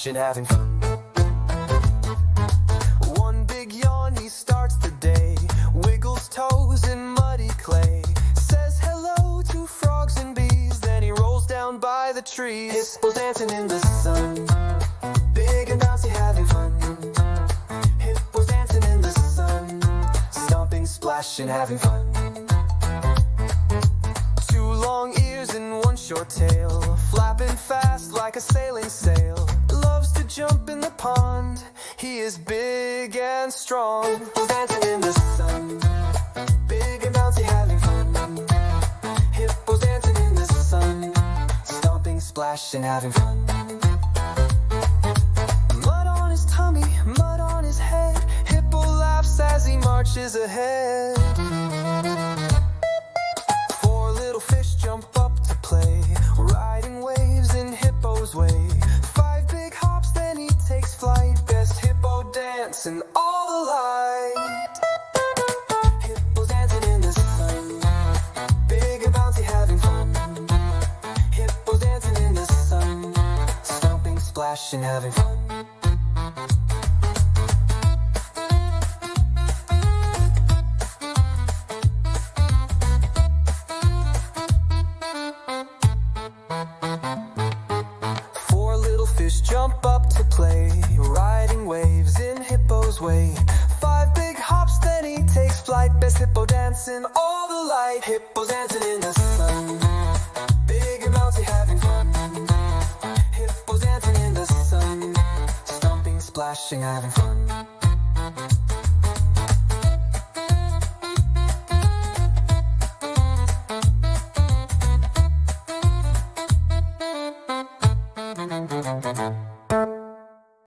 splashing, having fun. One big yawn, he starts the day, wiggles toes in muddy clay, says hello to frogs and bees, then he rolls down by the trees. Hippos dancing in the sun, big and bouncy, having fun. Hippos dancing in the sun, stomping, splashing, having fun. Two long ears and one short tail, flapping fast like a sailing sail. Loves to jump in the pond, he is big and strong. Hippos dancing in the sun, big and bouncy, having fun. Hippos dancing in the sun, stomping, splashing, having fun. Mud on his tummy, mud on his head, Hippo laughs as he marches ahead. Four little fish jump up to play, riding waves in Hippo's way. Five big hops, then he takes flight, best hippo dance in all the light. Hippos dancing in the sun, big and bouncy, having fun. Hippos dancing in the sun, stomping, splashing, having fun. Four little fish jump up to play, riding waves in Hippo's way. Five big hops, then he takes flight, best hippo dance in all the light. Hippos dancing in the sun, big and bouncy, having fun. Hippos dancing in the sun, stomping, splashing, having fun.